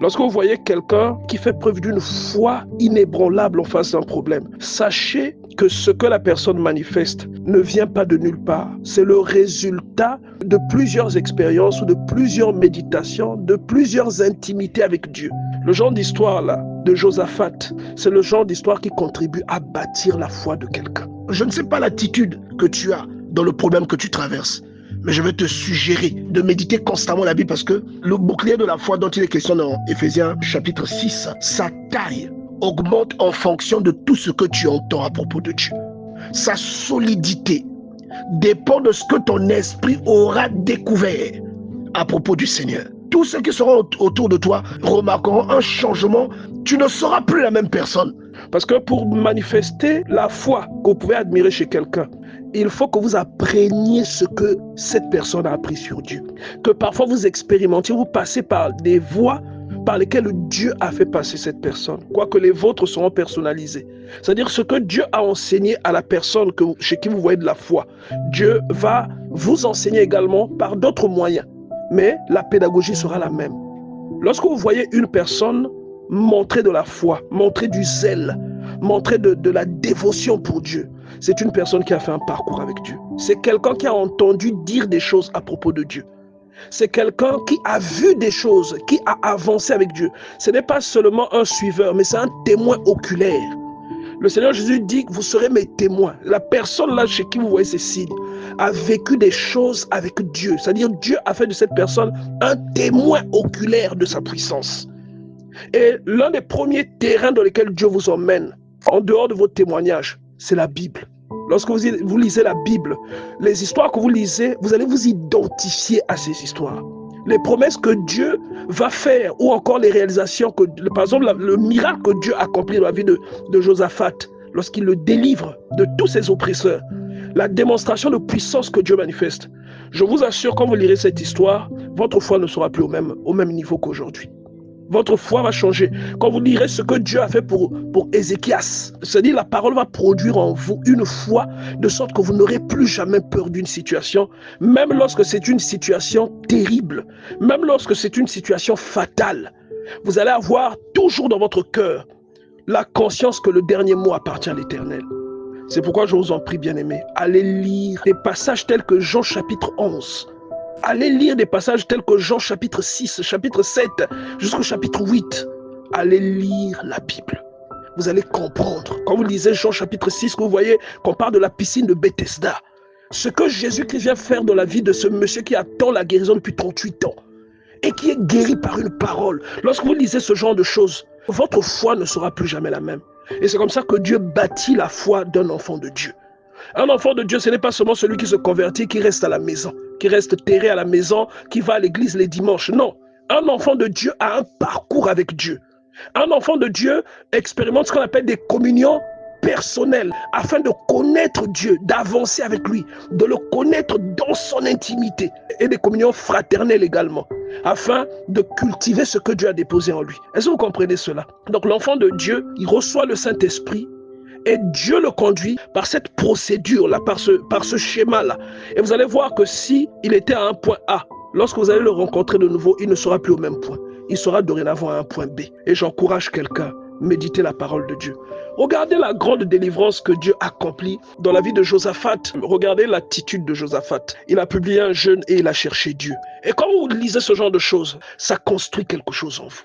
Lorsque vous voyez quelqu'un qui fait preuve d'une foi inébranlable en face d'un problème, sachez que ce que la personne manifeste ne vient pas de nulle part. C'est le résultat de plusieurs expériences ou de plusieurs méditations, de plusieurs intimités avec Dieu. Le genre d'histoire là, de Josaphat, c'est le genre d'histoire qui contribue à bâtir la foi de quelqu'un. Je ne sais pas l'attitude que tu as dans le problème que tu traverses, mais je vais te suggérer de méditer constamment la Bible parce que le bouclier de la foi dont il est question dans Éphésiens chapitre 6, sa taille augmente en fonction de tout ce que tu entends à propos de Dieu. Sa solidité dépend de ce que ton esprit aura découvert à propos du Seigneur. Tous ceux qui seront autour de toi remarqueront un changement. Tu ne seras plus la même personne. Parce que pour manifester la foi que vous pouvez admirer chez quelqu'un, il faut que vous appreniez ce que cette personne a appris sur Dieu. Que parfois vous expérimentiez, vous passez par des voies par lesquelles Dieu a fait passer cette personne. Quoique les vôtres seront personnalisés. C'est-à-dire ce que Dieu a enseigné à la personne chez qui vous voyez de la foi. Dieu va vous enseigner également par d'autres moyens. Mais la pédagogie sera la même. Lorsque vous voyez une personne montrer de la foi, montrer du zèle, montrer de la dévotion pour Dieu, c'est une personne qui a fait un parcours avec Dieu. C'est quelqu'un qui a entendu dire des choses à propos de Dieu. C'est quelqu'un qui a vu des choses, qui a avancé avec Dieu. Ce n'est pas seulement un suiveur, mais c'est un témoin oculaire. Le Seigneur Jésus dit que vous serez mes témoins. La personne là chez qui vous voyez ces signes a vécu des choses avec Dieu. C'est-à-dire Dieu a fait de cette personne un témoin oculaire de sa puissance. Et l'un des premiers terrains dans lesquels Dieu vous emmène, en dehors de vos témoignages, c'est la Bible. Lorsque vous lisez la Bible, les histoires que vous lisez, vous allez vous identifier à ces histoires. Les promesses que Dieu va faire ou encore les réalisations, par exemple le miracle que Dieu accomplit dans la vie de Josaphat, lorsqu'il le délivre de tous ses oppresseurs, la démonstration de puissance que Dieu manifeste. Je vous assure, quand vous lirez cette histoire, votre foi ne sera plus au même niveau qu'aujourd'hui. Votre foi va changer. Quand vous lirez ce que Dieu a fait pour Ézéchias, c'est-à-dire la parole va produire en vous une foi de sorte que vous n'aurez plus jamais peur d'une situation, même lorsque c'est une situation terrible, même lorsque c'est une situation fatale. Vous allez avoir toujours dans votre cœur la conscience que le dernier mot appartient à l'Éternel. C'est pourquoi je vous en prie, bien-aimés, allez lire des passages tels que Jean chapitre 11. Allez lire des passages tels que Jean chapitre 6, chapitre 7, jusqu'au chapitre 8. Allez lire la Bible. Vous allez comprendre. Quand vous lisez Jean chapitre 6, que vous voyez qu'on parle de la piscine de Bethesda, ce que Jésus-Christ vient faire dans la vie de ce monsieur qui attend la guérison depuis 38 ans et qui est guéri par une parole. Lorsque vous lisez ce genre de choses, votre foi ne sera plus jamais la même. Et c'est comme ça que Dieu bâtit la foi d'un enfant de Dieu. Un enfant de Dieu, ce n'est pas seulement celui qui se convertit, qui reste à la maison, qui reste terré à la maison, qui va à l'église les dimanches. Non, un enfant de Dieu a un parcours avec Dieu. Un enfant de Dieu expérimente ce qu'on appelle des communions personnelles, afin de connaître Dieu, d'avancer avec lui, de le connaître dans son intimité, et des communions fraternelles également, afin de cultiver ce que Dieu a déposé en lui. Est-ce que vous comprenez cela? Donc l'enfant de Dieu, il reçoit le Saint-Esprit, et Dieu le conduit par cette procédure-là, par ce schéma-là. Et vous allez voir que si il était à un point A, lorsque vous allez le rencontrer de nouveau, il ne sera plus au même point. Il sera dorénavant à un point B. Et j'encourage quelqu'un, méditez la parole de Dieu. Regardez la grande délivrance que Dieu accomplit dans la vie de Josaphat. Regardez l'attitude de Josaphat. Il a publié un jeûne et il a cherché Dieu. Et quand vous lisez ce genre de choses, ça construit quelque chose en vous.